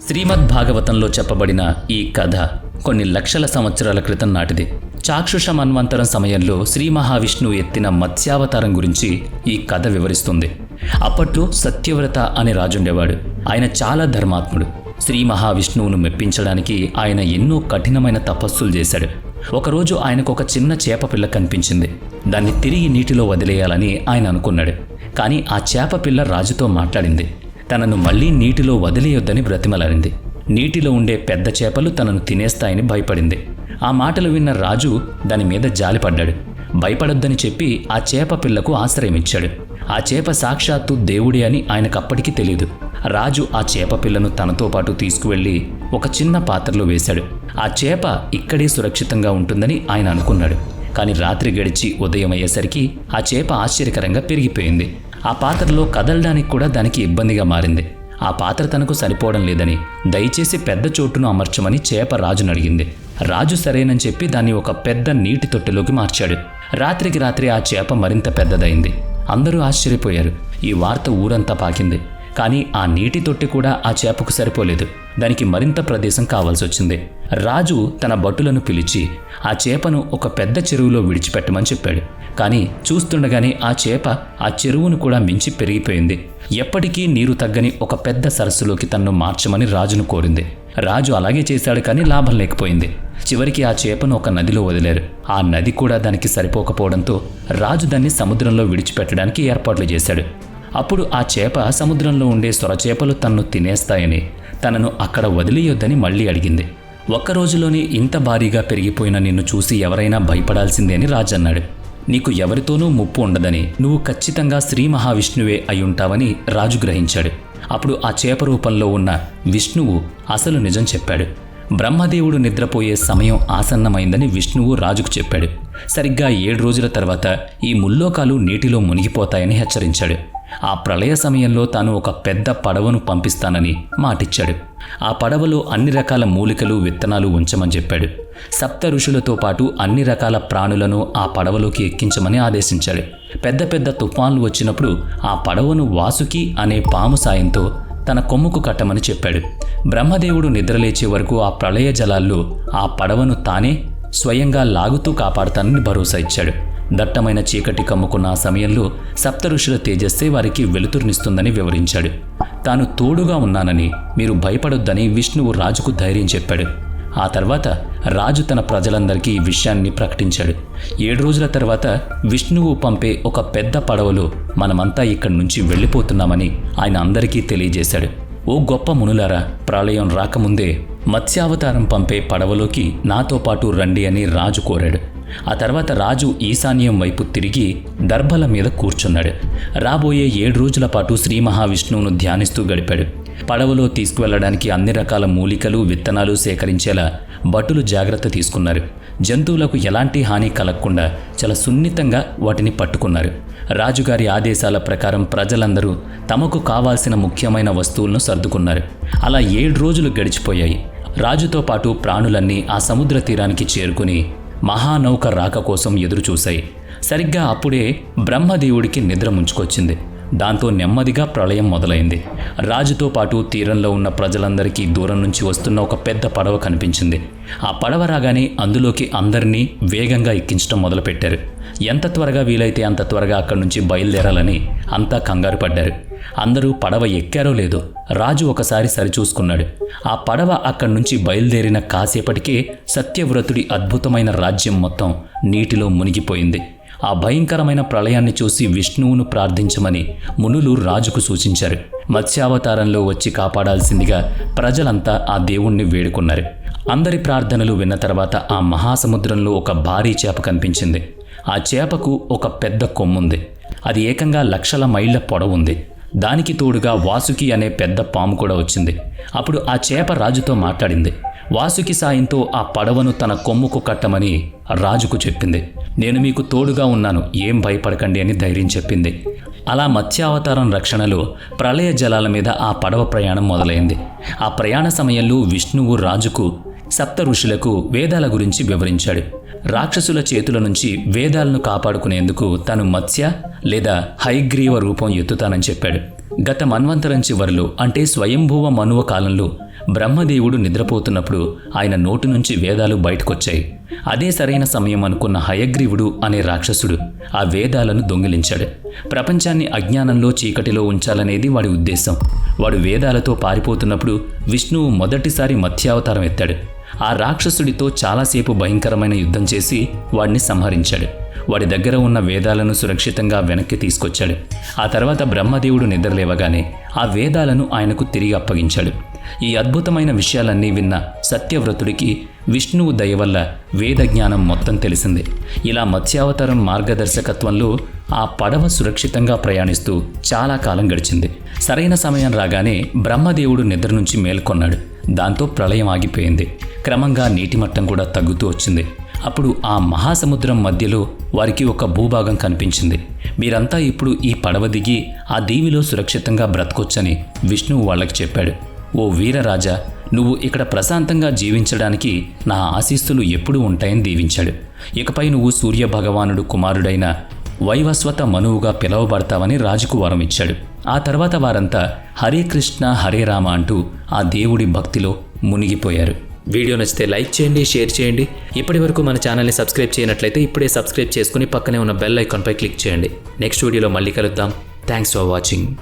శ్రీమద్ భాగవతంలో చెప్పబడిన ఈ కథ కొన్ని లక్షల సంవత్సరాల క్రితం నాటిది. చాక్షుష మన్వంతరం సమయంలో శ్రీ మహావిష్ణువు ఎత్తిన మత్స్యావతారం గురించి ఈ కథ వివరిస్తుంది. అప్పట్లో సత్యవ్రత అనే రాజుండేవాడు. ఆయన చాలా ధర్మాత్ముడు. శ్రీ మహావిష్ణువును మెప్పించడానికి ఆయన ఎన్నో కఠినమైన తపస్సులు చేశాడు. ఒకరోజు ఆయనకు ఒక చిన్న చేప పిల్ల కనిపించింది. దాన్ని తిరిగి నీటిలో వదిలేయాలని ఆయన అనుకున్నాడు. కానీ ఆ చేప పిల్ల రాజుతో మాట్లాడింది. తనను మళ్లీ నీటిలో వదిలేయొద్దని బ్రతిమలాడింది. నీటిలో ఉండే పెద్ద చేపలు తనను తినేస్తాయని భయపడింది. ఆ మాటలు విన్న రాజు దాని మీద జాలిపడ్డాడు. భయపడొద్దని చెప్పి ఆ చేప పిల్లకు ఆశ్రయమిచ్చాడు. ఆ చేప సాక్షాత్తు దేవుడే అని ఆయనకప్పటికీ తెలియదు. రాజు ఆ చేప పిల్లను తనతో పాటు తీసుకువెళ్లి ఒక చిన్న పాత్రలో వేశాడు. ఆ చేప ఇక్కడే సురక్షితంగా ఉంటుందని ఆయన అనుకున్నాడు. కానీ రాత్రి గడిచి ఉదయం అయ్యేసరికి ఆ చేప ఆశ్చర్యకరంగా పెరిగిపోయింది. ఆ పాత్రలో కదలడానికి కూడా దానికి ఇబ్బందిగా మారింది. ఆ పాత్ర తనకు సరిపోవడం లేదని దయచేసి పెద్ద చోటును అమర్చమని చేప రాజును అడిగింది. రాజు సరేనని చెప్పి దాన్ని ఒక పెద్ద నీటి తొట్టెలోకి మార్చాడు. రాత్రికి రాత్రి ఆ చేప మరింత పెద్దదైంది. అందరూ ఆశ్చర్యపోయారు. ఈ వార్త ఊరంతా పాకింది. కానీ ఆ నీటి తొట్టె కూడా ఆ చేపకు సరిపోలేదు. దానికి మరింత ప్రదేశం కావాల్సి వచ్చింది. రాజు తన భటులను పిలిచి ఆ చేపను ఒక పెద్ద చెరువులో విడిచిపెట్టమని చెప్పాడు. కానీ చూస్తుండగానే ఆ చేప ఆ చెరువును కూడా మించి పెరిగిపోయింది. ఎప్పటికీ నీరు తగ్గని ఒక పెద్ద సరస్సులోకి తన్ను మార్చమని రాజును కోరింది. రాజు అలాగే చేశాడు, కానీ లాభం లేకపోయింది. చివరికి ఆ చేపను ఒక నదిలో వదిలారు. ఆ నది కూడా దానికి సరిపోకపోవడంతో రాజు దాన్ని సముద్రంలో విడిచిపెట్టడానికి ఏర్పాట్లు చేశాడు. అప్పుడు ఆ చేప సముద్రంలో ఉండే సొరచేపలు తన్ను తినేస్తాయని, తనను అక్కడ వదిలేయొద్దని మళ్లీ అడిగింది. ఒక్కరోజులోనే ఇంత భారీగా పెరిగిపోయిన నిన్ను చూసి ఎవరైనా భయపడాల్సిందే అని రాజు అన్నాడు. నీకు ఎవరితోనూ ముప్పు ఉండదని, నువ్వు ఖచ్చితంగా శ్రీ మహావిష్ణువే అయ్యుంటావని రాజు గ్రహించాడు. అప్పుడు ఆ చేప రూపంలో ఉన్న విష్ణువు అసలు నిజం చెప్పాడు. బ్రహ్మదేవుడు నిద్రపోయే సమయం ఆసన్నమైందని విష్ణువు రాజుకు చెప్పాడు. సరిగ్గా 7 రోజుల తర్వాత ఈ ముల్లోకాలు నీటిలో మునిగిపోతాయని హెచ్చరించాడు. ఆ ప్రళయ సమయంలో తాను ఒక పెద్ద పడవను పంపిస్తానని మాటిచ్చాడు. ఆ పడవలో అన్ని రకాల మూలికలు, విత్తనాలు ఉంచమని చెప్పాడు. సప్త ఋషులతో పాటు అన్ని రకాల ప్రాణులను ఆ పడవలోకి ఎక్కించమని ఆదేశించాడు. పెద్ద పెద్ద తుఫాన్లు వచ్చినప్పుడు ఆ పడవను వాసుకి అనే పాము సాయంతో తన కొమ్ముకు కట్టమని చెప్పాడు. బ్రహ్మదేవుడు నిద్రలేచే వరకు ఆ ప్రళయ జలాల్లో ఆ పడవను తానే స్వయంగా లాగుతూ కాపాడతానని భరోసా ఇచ్చాడు. దట్టమైన చీకటి కమ్ముకున్న ఆ సమయంలో సప్త ఋషుల తేజస్సే వారికి వెలుతురునిస్తుందని వివరించాడు. తాను తోడుగా ఉన్నానని, మీరు భయపడొద్దని విష్ణువు రాజుకు ధైర్యం చెప్పాడు. ఆ తర్వాత రాజు తన ప్రజలందరికీ ఈ విషయాన్ని ప్రకటించాడు. 7 రోజుల తర్వాత విష్ణువు పంపే ఒక పెద్ద పడవలో మనమంతా ఇక్కడి నుంచి వెళ్ళిపోతున్నామని ఆయన అందరికీ తెలియజేశాడు. ఓ గొప్ప మునులారా, ప్రళయం రాకముందే మత్స్యావతారం పంపే పడవలోకి నాతో పాటు రండి అని రాజు కోరాడు. ఆ తర్వాత రాజు ఈశాన్యం వైపు తిరిగి దర్భల మీద కూర్చున్నాడు. రాబోయే 7 రోజుల పాటు శ్రీ మహావిష్ణువును ధ్యానిస్తూ గడిపాడు. పడవలో తీసుకువెళ్లడానికి అన్ని రకాల మూలికలు, విత్తనాలు సేకరించేలా భటులు జాగ్రత్త తీసుకున్నారు. జంతువులకు ఎలాంటి హాని కలగకుండా చాలా సున్నితంగా వాటిని పట్టుకున్నారు. రాజుగారి ఆదేశాల ప్రకారం ప్రజలందరూ తమకు కావాల్సిన ముఖ్యమైన వస్తువులను సర్దుకున్నారు. అలా 7 రోజులు గడిచిపోయాయి. రాజుతో పాటు ప్రాణులన్నీ ఆ సముద్ర తీరానికి చేరుకుని మహానౌక రాక కోసం ఎదురుచూశాయి. సరిగ్గా అప్పుడే బ్రహ్మదేవుడికి నిద్ర ముంచుకొచ్చింది. దాంతో నెమ్మదిగా ప్రళయం మొదలైంది. రాజుతో పాటు తీరంలో ఉన్న ప్రజలందరికీ దూరం నుంచి వస్తున్న ఒక పెద్ద పడవ కనిపించింది. ఆ పడవ రాగానే అందులోకి అందరినీ వేగంగా ఎక్కించడం మొదలుపెట్టారు. ఎంత త్వరగా వీలైతే అంత త్వరగా అక్కడి నుంచి బయలుదేరాలని అంతా కంగారు పడ్డారు. అందరూ పడవ ఎక్కారో లేదో రాజు ఒకసారి సరిచూసుకున్నాడు. ఆ పడవ అక్కడి నుంచి బయలుదేరిన కాసేపటికే సత్యవ్రతుడి అద్భుతమైన రాజ్యం మొత్తం నీటిలో మునిగిపోయింది. ఆ భయంకరమైన ప్రళయాన్ని చూసి విష్ణువును ప్రార్థించమని మునులు రాజుకు సూచించారు. మత్స్యావతారంలో వచ్చి కాపాడాల్సిందిగా ప్రజలంతా ఆ దేవుణ్ణి వేడుకున్నారు. అందరి ప్రార్థనలు విన్న తర్వాత ఆ మహాసముద్రంలో ఒక భారీ చేప కనిపించింది. ఆ చేపకు ఒక పెద్ద కొమ్ముంది. అది ఏకంగా లక్షల మైళ్ళ పొడవుంది. దానికి తోడుగా వాసుకి అనే పెద్ద పాము కూడా వచ్చింది. అప్పుడు ఆ చేప రాజుతో మాట్లాడింది. వాసుకి సాయంతో ఆ పడవను తన కొమ్ముకు కట్టమని రాజుకు చెప్పింది. నేను మీకు తోడుగా ఉన్నాను, ఏం భయపడకండి అని ధైర్యం చెప్పింది. అలా మత్స్యావతారం రక్షణలో ప్రళయ జలాల మీద ఆ పడవ ప్రయాణం మొదలైంది. ఆ ప్రయాణ సమయంలో విష్ణువు రాజుకు, సప్త ఋషులకు వేదాల గురించి వివరించాడు. రాక్షసుల చేతుల నుంచి వేదాలను కాపాడుకునేందుకు తను మత్స్య లేదా హయగ్రీవ రూపం ఎత్తుతానని చెప్పాడు. గత మన్వంతరం చివరిలో అంటే స్వయంభువ మనువ కాలంలో బ్రహ్మదేవుడు నిద్రపోతున్నప్పుడు ఆయన నోటి నుంచి వేదాలు బయటకొచ్చాయి. అదే సరైన సమయం అనుకున్న హయగ్రీవుడు అనే రాక్షసుడు ఆ వేదాలను దొంగిలించాడు. ప్రపంచాన్ని అజ్ఞానంలో చీకటిలో ఉంచాలనేది వాడి ఉద్దేశం. వాడు వేదాలతో పారిపోతున్నప్పుడు విష్ణువు మొదటిసారి మత్స్యావతారం ఎత్తాడు. ఆ రాక్షసుడితో చాలాసేపు భయంకరమైన యుద్ధం చేసి వాడిని సంహరించాడు. వాడి దగ్గర ఉన్న వేదాలను సురక్షితంగా వెనక్కి తీసుకొచ్చాడు. ఆ తర్వాత బ్రహ్మదేవుడు నిద్రలేవగానే ఆ వేదాలను ఆయనకు తిరిగి అప్పగించాడు. ఈ అద్భుతమైన విషయాలన్నీ విన్న సత్యవ్రతుడికి విష్ణువు దయ వల్ల వేద జ్ఞానం మొత్తం తెలిసింది. ఇలా మత్స్యావతారం మార్గదర్శకత్వంలో ఆ పడవ సురక్షితంగా ప్రయాణిస్తూ చాలా కాలం గడిచింది. సరైన సమయం రాగానే బ్రహ్మదేవుడు నిద్ర నుంచి మేల్కొన్నాడు. దాంతో ప్రళయం ఆగిపోయింది. క్రమంగా నీటి మట్టం కూడా తగ్గుతూ వచ్చింది. అప్పుడు ఆ మహాసముద్రం మధ్యలో వారికి ఒక భూభాగం కనిపించింది. మీరంతా ఇప్పుడు ఈ పడవ దిగి ఆ దీవిలో సురక్షితంగా బ్రతకొచ్చని విష్ణువు వాళ్ళకి చెప్పాడు. ఓ వీరరాజా, నువ్వు ఇక్కడ ప్రశాంతంగా జీవించడానికి నా ఆశీస్సులు ఎప్పుడూ ఉంటాయని దీవించాడు. ఇకపై నువ్వు సూర్యభగవానుడు కుమారుడైన వైవస్వత మనువుగా పిలువబడతావని రాజుకు వరం ఇచ్చాడు. ఆ తర్వాత వారంతా హరే కృష్ణ హరే రామ అంటూ ఆ దేవుడి భక్తిలో మునిగిపోయారు. వీడియో నచ్చితే లైక్ చేయండి, షేర్ చేయండి. ఇప్పటి వరకు మన ఛానల్ని సబ్స్క్రైబ్ చేయనట్లయితే ఇప్పుడే సబ్స్క్రైబ్ చేసుకుని పక్కనే ఉన్న బెల్ ఐకాన్పై క్లిక్ చేయండి. నెక్స్ట్ వీడియోలో మళ్ళీ కలుద్దాం. Thanks for watching.